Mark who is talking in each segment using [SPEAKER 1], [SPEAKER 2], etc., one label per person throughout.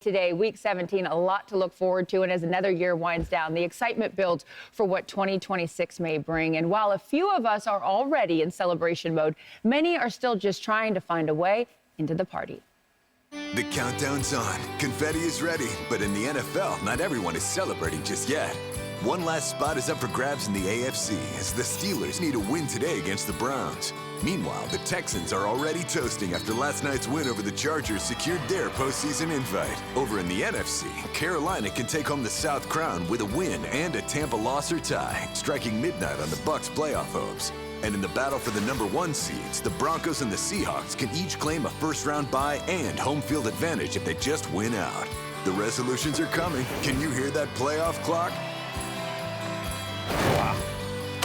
[SPEAKER 1] Today, week 17, a lot to look forward to. And as another year winds down, the excitement builds for what 2026 may bring. And while a few of us are already in celebration mode, many are still just trying to find a way into the party.
[SPEAKER 2] The countdown's on. Confetti is ready. But in the NFL, not everyone is celebrating just yet. One last spot is up for grabs in the AFC as the Steelers need a win today against the Browns. Meanwhile, the Texans are already toasting after last night's win over the Chargers secured their postseason invite. Over in the NFC, Carolina can take home the South Crown with a win and a Tampa loss or tie, striking midnight on the Bucs' playoff hopes. And in the battle for the number 1 seeds, the Broncos and the Seahawks can each claim a first-round bye and home field advantage if they just win out. The resolutions are coming. Can you hear that playoff clock?
[SPEAKER 3] Wow.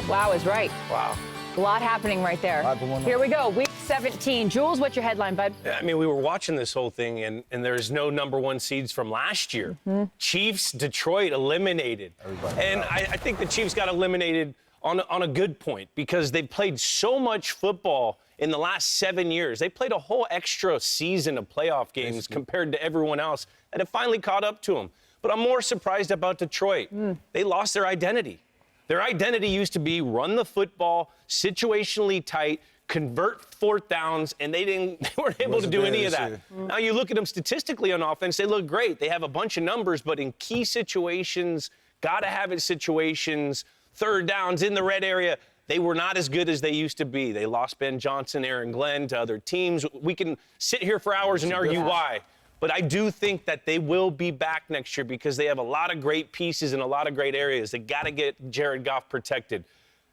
[SPEAKER 1] Wow is right.
[SPEAKER 3] Wow.
[SPEAKER 1] A lot happening right there. Here we go, week 17. Jules, what's your headline, bud?
[SPEAKER 3] I mean, we were watching this whole thing, and there's no number 1 seeds from last year. Chiefs, Detroit eliminated. I think the Chiefs got eliminated on a good point because they played so much football in the last 7 years. They played a whole extra season of playoff games compared to everyone else, and it finally caught up to them. But I'm more surprised about Detroit. They lost their identity. Their identity used to be run the football, situationally tight, convert fourth downs, and they weren't able to do any of that. Now you look at them statistically on offense, they look great. They have a bunch of numbers, but in key situations, gotta have it situations, third downs in the red area, they were not as good as they used to be. They lost Ben Johnson, Aaron Glenn to other teams. We can sit here for hours and argue why. But I do think that they will be back next year because they have a lot of great pieces in a lot of great areas. They got to get Jared Goff protected.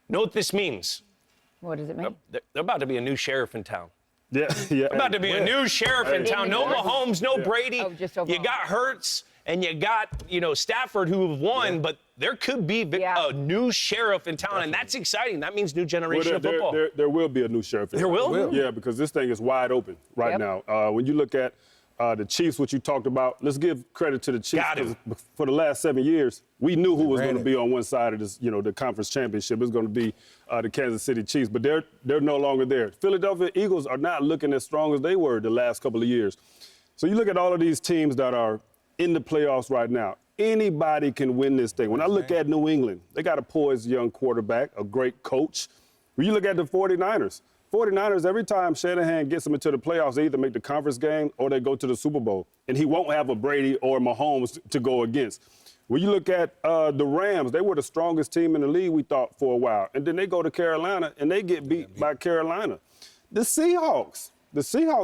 [SPEAKER 3] Know what this means?
[SPEAKER 1] What does it mean?
[SPEAKER 3] They're about to be a new sheriff in town.
[SPEAKER 4] Yeah.
[SPEAKER 3] About to be a new sheriff in town. No Mahomes, no Brady.
[SPEAKER 1] Oh, just
[SPEAKER 3] you got Hurts and you got, Stafford who have won, but there could be a new sheriff in town, and that's exciting. That means new generation of football.
[SPEAKER 4] There will be a new sheriff in town.
[SPEAKER 3] There will?
[SPEAKER 4] Yeah, because this thing is wide open right now. When you look at the Chiefs, what you talked about, let's give credit to the Chiefs. For the last 7 years, we knew who was going to be on one side of this, the conference championship. It was going to be the Kansas City Chiefs, but they're no longer there. Philadelphia Eagles are not looking as strong as they were the last couple of years. So you look at all of these teams that are in the playoffs right now. Anybody can win this thing. When I look at New England, they got a poised young quarterback, a great coach. When you look at the 49ers, every time Shanahan gets them into the playoffs, they either make the conference game or they go to the Super Bowl. And he won't have a Brady or Mahomes to go against. When you look at the Rams, they were the strongest team in the league, we thought, for a while. And then they go to Carolina, and they get beat by Carolina. The Seahawks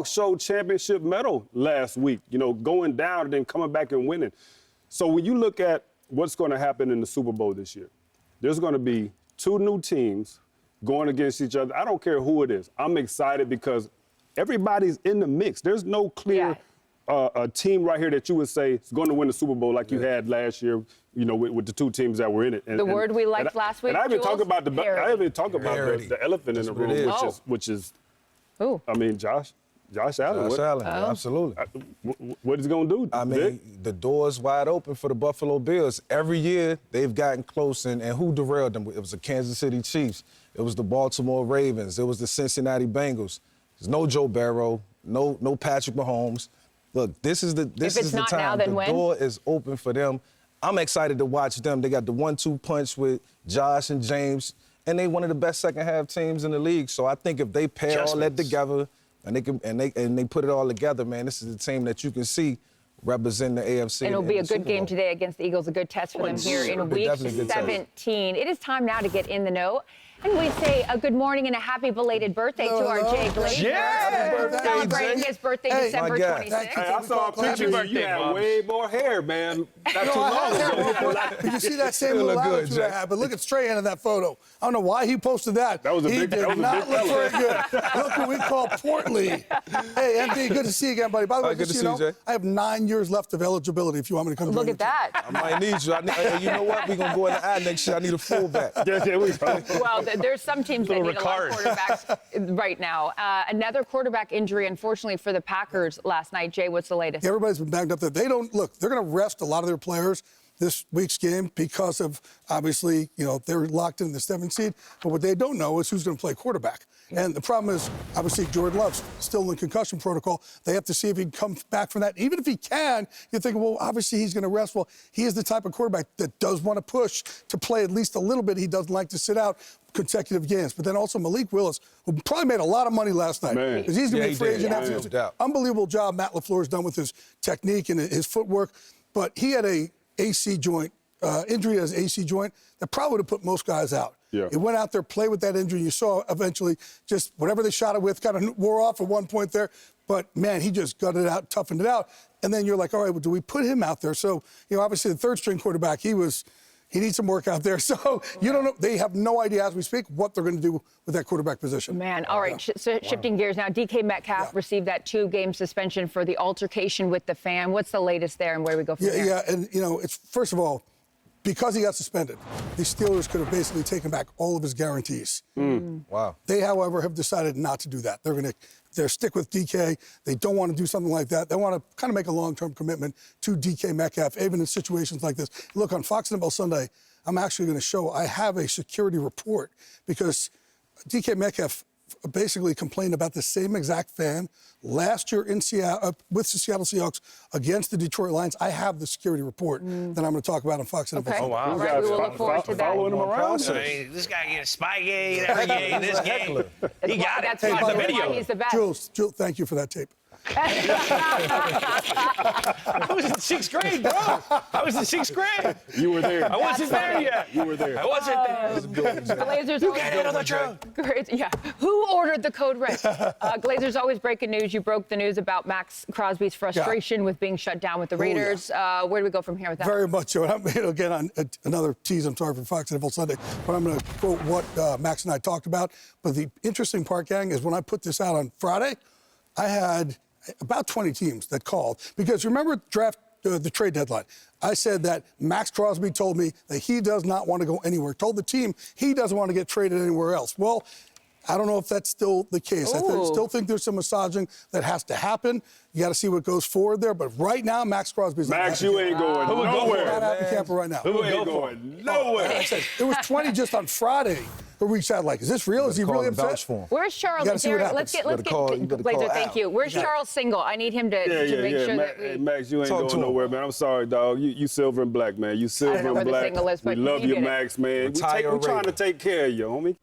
[SPEAKER 4] showed championship mettle last week, going down and then coming back and winning. So when you look at what's going to happen in the Super Bowl this year, there's going to be 2 new teams going against each other. I don't care who it is. I'm excited because everybody's in the mix. There's no clear a team right here that you would say is going to win the Super Bowl like you had last year, with the 2 teams that were in it.
[SPEAKER 1] And, the word we liked last week,
[SPEAKER 4] and I even talk about
[SPEAKER 1] parity.
[SPEAKER 4] the elephant in the room, which is
[SPEAKER 1] who?
[SPEAKER 4] I mean, Josh Allen.
[SPEAKER 5] Josh Allen, absolutely.
[SPEAKER 4] What is he going to do?
[SPEAKER 5] I mean, the door's wide open for the Buffalo Bills. Every year, they've gotten close, and who derailed them? It was the Kansas City Chiefs. It was the Baltimore Ravens. It was the Cincinnati Bengals. There's no Joe Burrow, no Patrick Mahomes. Look, this is the time.
[SPEAKER 1] Now, then
[SPEAKER 5] the
[SPEAKER 1] when?
[SPEAKER 5] door is open for them. I'm excited to watch them. They got the 1-2 punch with Josh and James, and they one of the best second-half teams in the league. So I think if they pair all that together and they put it all together, man, this is the team that you can see represent the AFC.
[SPEAKER 1] And it'll be a good game today against the Eagles, a good test for them here in week 17. It is time now to get in the know. And we say a good morning and a happy belated birthday to our Jay Glazer.
[SPEAKER 4] Yeah!
[SPEAKER 1] Celebrating his birthday December 26th.
[SPEAKER 4] Hey, I saw a picture of you had way more hair, man. Not too long ago.
[SPEAKER 6] Did you see that same little attitude I had? But look at Strahan in that photo. I don't know why he posted that.
[SPEAKER 4] That was a big
[SPEAKER 6] He did not look very good. Look what we call portly. Hey, MD, good to see you again, buddy. By the way,
[SPEAKER 5] good to see you, Jay.
[SPEAKER 6] I have 9 years left of eligibility if you want me to come join
[SPEAKER 1] Look at that.
[SPEAKER 5] I might need you. You know what? We're going to go in the eye next year. I need a fullback.
[SPEAKER 4] Yeah, we go.
[SPEAKER 1] Well, there's some teams that need a lot of quarterbacks right now. Another quarterback injury, unfortunately, for the Packers last night. Jay, what's the latest?
[SPEAKER 6] Everybody's been banged up there. They're going to rest a lot of their players. this week's game because of, obviously, they're locked in the 7th seed. But what they don't know is who's going to play quarterback. And the problem is, obviously, Jordan Love's still in the concussion protocol. They have to see if he can come back from that. Even if he can, you're thinking, well, obviously he's going to rest. Well, he is the type of quarterback that does want to push to play at least a little bit. He doesn't like to sit out consecutive games. But then also Malik Willis, who probably made a lot of money last night. Because he's going to be a free agent after this. Unbelievable job Matt LaFleur's done with his technique and his footwork. But he had a AC joint, injury to his AC joint that probably would have put most guys out.
[SPEAKER 4] Yeah.
[SPEAKER 6] He went out there, played with that injury. You saw eventually just whatever they shot it with kind of wore off at one point there. But, man, he just gutted it out, toughened it out. And then you're like, all right, well, do we put him out there? So, obviously the third-string quarterback, he needs some work out there. So you don't know. They have no idea as we speak what they're going to do with that quarterback position.
[SPEAKER 1] Man, all right. Shifting gears now, DK Metcalf received that 2-game suspension for the altercation with the fan. What's the latest there and where do we go from there?
[SPEAKER 6] Yeah, and, it's first of all, because he got suspended, the Steelers could have basically taken back all of his guarantees.
[SPEAKER 5] Wow.
[SPEAKER 6] They, however, have decided not to do that. They're stick with DK. They don't want to do something like that. They want to kind of make a long-term commitment to DK Metcalf, even in situations like this. Look, on Fox NFL Sunday, I'm actually going to show I have a security report because DK Metcalf basically complained about the same exact fan last year in Seattle with the Seattle Seahawks against the Detroit Lions. I have the security report that I'm going to talk about on Fox NFL.
[SPEAKER 1] Okay.
[SPEAKER 3] Oh, wow.
[SPEAKER 1] All right, we will look forward to that.
[SPEAKER 4] Following him around.
[SPEAKER 3] This guy gets a spy game, every game, this game. He got it.
[SPEAKER 1] That's why
[SPEAKER 3] the video.
[SPEAKER 1] he's the best.
[SPEAKER 6] Jules, thank you for that tape.
[SPEAKER 3] I was in 6th grade, bro. I was in 6th grade.
[SPEAKER 4] You were there.
[SPEAKER 3] I wasn't there yet.
[SPEAKER 4] You were there.
[SPEAKER 3] I wasn't there.
[SPEAKER 1] Glazer's
[SPEAKER 3] You get it on the truck.
[SPEAKER 1] Great. Yeah. Who ordered the code red? Glazer's always breaking news. You broke the news about Maxx Crosby's frustration with being shut down with the Raiders. Where do we go from here with that?
[SPEAKER 6] Very much so. And again, on another tease, I'm sorry for Fox NFL Sunday, but I'm going to quote what Max and I talked about. But the interesting part, gang, is when I put this out on Friday, I had about 20 teams that called. Because remember the trade deadline, I said that Maxx Crosby told me that he does not want to go anywhere. Told the team he doesn't want to get traded anywhere else. Well, I don't know if that's still the case. I still think there's some massaging that has to happen. You got to see what goes forward there. But right now, Maxx Crosby's
[SPEAKER 4] Max, you ain't going nowhere.
[SPEAKER 6] not happy camper right now.
[SPEAKER 4] Who ain't going nowhere?
[SPEAKER 6] I said, it was 20 just on Friday who reached out like, is this real? Is he really upset?
[SPEAKER 1] Where's Charles?
[SPEAKER 6] You gotta see what happens.
[SPEAKER 1] Let's get Glazer, thank you. Where's Charles Single? I need him to make sure that we...
[SPEAKER 4] Hey, Max, you ain't going nowhere, man. I'm sorry, dog. You silver and black, man. You silver and black.
[SPEAKER 1] Single is,
[SPEAKER 4] we
[SPEAKER 1] but
[SPEAKER 4] love you,
[SPEAKER 1] get it.
[SPEAKER 4] Max, man. We're trying to take care of you, homie.